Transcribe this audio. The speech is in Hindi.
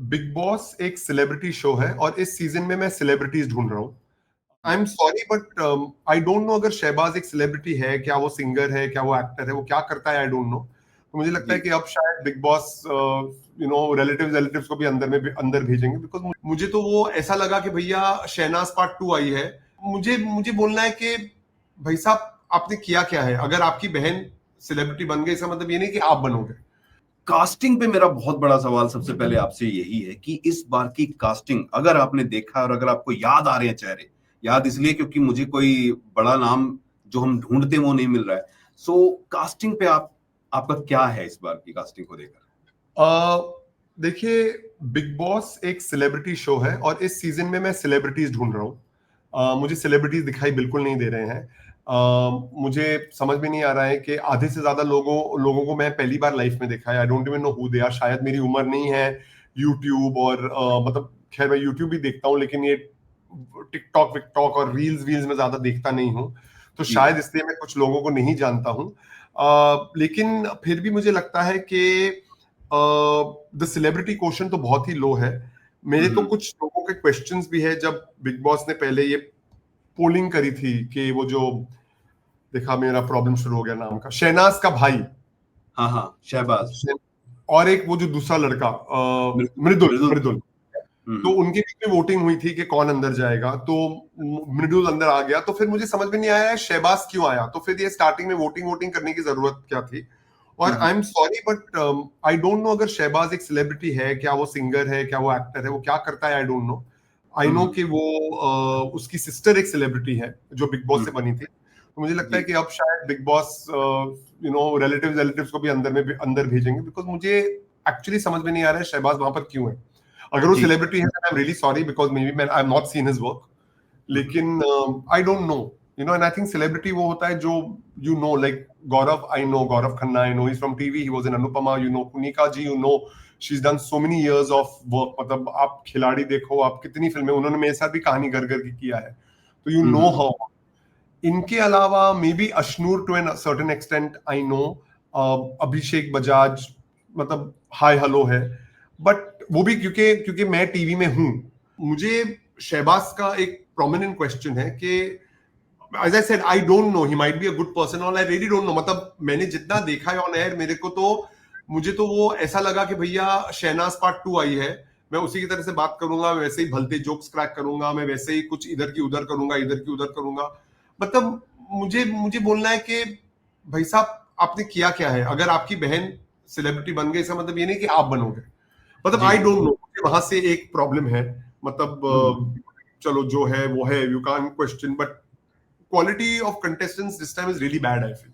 बिग बॉस एक सेलिब्रिटी शो है और इस सीजन में मैं सेलिब्रिटीज ढूंढ रहा हूँ। I am sorry but I don't no अगर शहबाज एक सेलिब्रिटी है, क्या वो सिंगर है, क्या वो एक्टर है, वो क्या करता है, आई डोंट नो। तो मुझे लगता है जी। कि अब शायद बिग बॉस रिलेटिव्स को भी अंदर भेजेंगे, बिकॉज मुझे तो वो ऐसा लगा कि भैया शहनाज पार्ट 2 आई है। मुझे मुझे बोलना है कि भाई साहब आपने किया क्या है? अगर आपकी बहन सेलिब्रिटी बन गई, इसका मतलब ये नहीं कि आप बनोगे। कास्टिंग पे मेरा बहुत बड़ा सवाल सबसे पहले आपसे यही है कि इस बार की कास्टिंग अगर आपने देखा और अगर आपको याद आ रहे हैं चेहरे, याद इसलिए क्योंकि मुझे कोई बड़ा नाम जो हम ढूंढते हैं वो नहीं मिल रहा है। सो कास्टिंग पे आपका क्या है इस बार की कास्टिंग को लेकर? देखिए, बिग बॉस एक सेलिब्रिटी शो है और इस सीजन में मैं सेलिब्रिटीज ढूंढ रहा हूँ। मुझे सेलिब्रिटीज दिखाई बिल्कुल नहीं दे रहे हैं। मुझे समझ में नहीं आ रहा है कि आधे से ज्यादा लोगों को मैं पहली बार लाइफ में देखा है। I don't even know who they are. शायद मेरी उम्र नहीं है यूट्यूब और मतलब खैर मैं यूट्यूब भी देखता हूँ, लेकिन ये टिकटॉक विकटॉक और रील्स में ज्यादा देखता नहीं हूँ। तो जी। शायद इसलिए मैं कुछ लोगों को नहीं जानता हूँ। लेकिन फिर भी मुझे लगता है कि द सेलिब्रिटी क्वेश्चन तो बहुत ही लो है। मेरे तो कुछ लोगों के क्वेश्चंस भी है। जब बिग बॉस ने पहले ये पोलिंग करी थी कि वो जो देखा, मेरा प्रॉब्लम शुरू हो गया नाम का, शहनाज का भाई, हाँ हाँ, शहबाज। और एक वो जो दूसरा लड़का मृदुल मृदुल। मृदुल। तो उनके बीच में वोटिंग हुई थी कि कौन अंदर जाएगा, तो मृदुल अंदर आ गया। तो फिर मुझे समझ में नहीं आया शहबाज क्यों आया। तो फिर ये स्टार्टिंग में वोटिंग करने की जरूरत क्या थी। और I am sorry but I don't no अगर शहबाज एक सेलिब्रिटी है, क्या वो सिंगर है, क्या वो एक्टर है, वो क्या करता है, I don't no. I know कि वो उसकी सिस्टर एक सेलिब्रिटी है जो बिग बॉस से बनी थी। तो मुझे लगता है जी। कि अब शायद बिग बॉस रिलेटिव्स को भी अंदर भेजेंगे, बिकॉज मुझे एक्चुअली समझ में नहीं आ रहा है शहबाज वहां पर क्यों है। अगर वो जी। सेलिब्रिटी है I am really sorry, because maybe I am not seen his work. लेकिन I don't know, and I think celebrity वो होता है जो like Gaurav, I know Gaurav Khanna, I know he from TV, he was in Anupama, Kunika ji, she is done so many years of work. मतलब आप खिलाड़ी देखो, आप कितनी फिल्में, उन्होंने मेरे साथ भी कहानी घर घर की किया है, तो हाउ। इनके अलावा maybe Ashnoor to an certain extent, I know Abhishek Bajaj, मतलब हाय हेलो है। बट वो भी क्योंकि क्योंकि मैं टीवी में हूं। मुझे शहबाज का एक प्रोमिनेंट क्वेश्चन है कि as I said, I don't know, he might be a good person or I really don't know। मतलब मैंने जितना देखा है ऑन एयर, मुझे तो वो ऐसा लगा कि भैया शहनाज पार्ट 2 आई है, मैं उसी की तरह से बात करूंगा, वैसे ही भलते जोक्स क्रैक करूंगा, मैं वैसे ही कुछ इधर की उधर करूंगा। मतलब मुझे मुझे बोलना है कि भाई साहब आपने किया क्या है? अगर आपकी बहन सेलिब्रिटी बन गई, इसका मतलब ये नहीं कि आप बनोगे। मतलब जी। आई डोंट नो, वहां से एक प्रॉब्लम है। मतलब चलो जो है वो है, you can question, but quality of contestants this time is really bad, I feel।